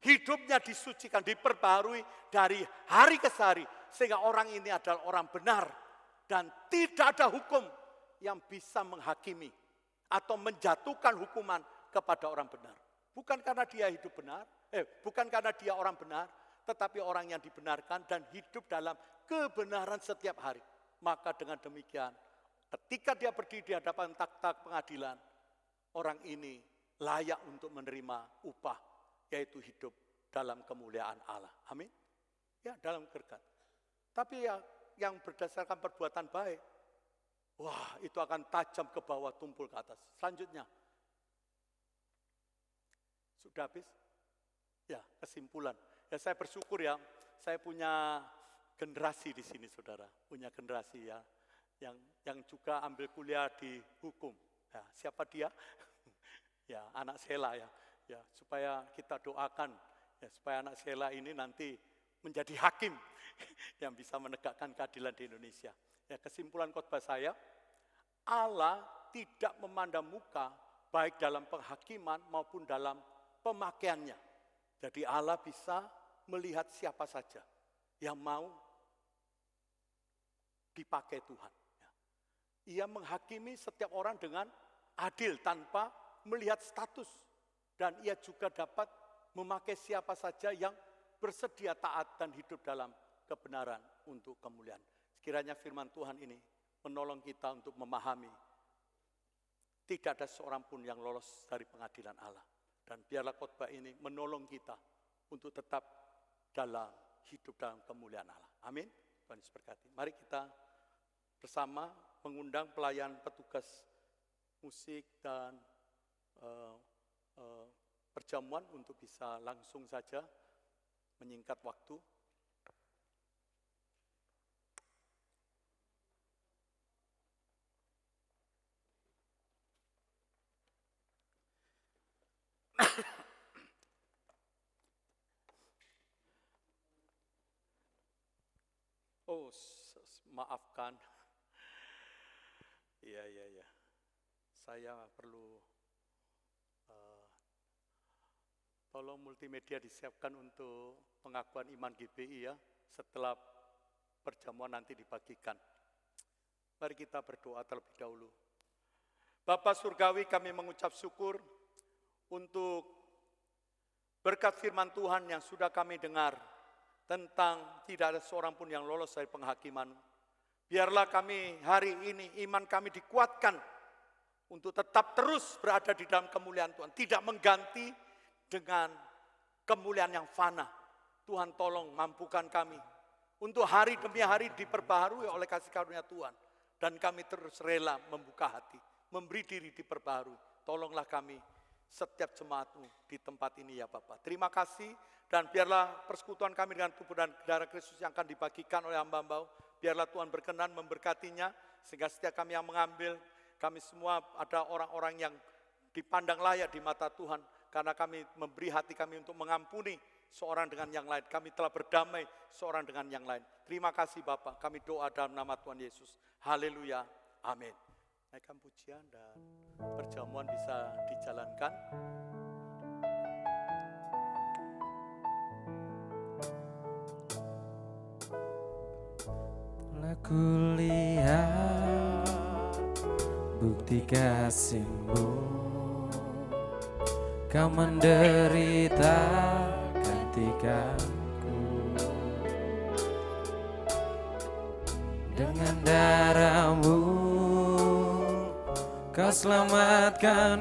Hidupnya disucikan, diperbarui dari hari ke hari. Sehingga orang ini adalah orang benar. Dan tidak ada hukum yang bisa menghakimi atau menjatuhkan hukuman kepada orang benar. Bukan karena dia hidup benar, bukan karena dia orang benar, tetapi orang yang dibenarkan dan hidup dalam kebenaran setiap hari. Maka dengan demikian, ketika dia berdiri di hadapan takhta pengadilan, orang ini layak untuk menerima upah, yaitu hidup dalam kemuliaan Allah. Amin. Ya, dalam berkat. Tapi yang berdasarkan perbuatan baik, wah, itu akan tajam ke bawah, tumpul ke atas. Selanjutnya, sudah habis? Ya, kesimpulan. Ya, saya bersyukur ya, saya punya generasi di sini, saudara. Punya generasi ya, yang juga ambil kuliah di hukum. Ya, siapa dia? Ya, anak Sela ya. Ya, supaya kita doakan, ya, supaya anak Sela ini nanti menjadi hakim yang bisa menegakkan keadilan di Indonesia. Ya, kesimpulan khotbah saya, Allah tidak memandang muka baik dalam penghakiman maupun dalam pemakaiannya. Jadi Allah bisa melihat siapa saja yang mau dipakai Tuhan. Ia menghakimi setiap orang dengan adil tanpa melihat status. Dan ia juga dapat memakai siapa saja yang bersedia taat dan hidup dalam kebenaran untuk kemuliaan. Sekiranya firman Tuhan ini menolong kita untuk memahami tidak ada seorang pun yang lolos dari pengadilan Allah. Dan biarlah khotbah ini menolong kita untuk tetap dalam hidup dalam kemuliaan Allah. Amin. Tuhan Yesus berkati. Mari kita bersama mengundang pelayan petugas musik dan perjamuan untuk bisa langsung saja menyingkat waktu. Oh, maafkan. Iya. Saya perlu tolong multimedia disiapkan untuk pengakuan iman GBI ya, setelah perjamuan nanti dibagikan. Mari kita berdoa terlebih dahulu. Bapa Surgawi, kami mengucap syukur untuk berkat firman Tuhan yang sudah kami dengar tentang tidak ada seorang pun yang lolos dari penghakiman. Biarlah kami hari ini iman kami dikuatkan untuk tetap terus berada di dalam kemuliaan Tuhan, tidak mengganti dengan kemuliaan yang fana. Tuhan tolong mampukan kami untuk hari demi hari diperbaharui oleh kasih karunia Tuhan. Dan kami terus rela membuka hati, memberi diri diperbaharui. Tolonglah kami setiap jemaat-Mu di tempat ini ya Bapak. Terima kasih dan biarlah persekutuan kami dengan tubuh dan darah Kristus yang akan dibagikan oleh hamba-Mu. Biarlah Tuhan berkenan memberkatinya sehingga setiap kami yang mengambil, kami semua ada orang-orang yang dipandang layak di mata Tuhan. Karena kami memberi hati kami untuk mengampuni seorang dengan yang lain. Kami telah berdamai seorang dengan yang lain. Terima kasih Bapak. Kami doa dalam nama Tuhan Yesus. Haleluya. Amin. Naikkan pujian dan perjamuan bisa dijalankan. Telah kulihat bukti kasih-Mu. Kau menderita gantikanku, dengan darah-Mu Kau selamatkan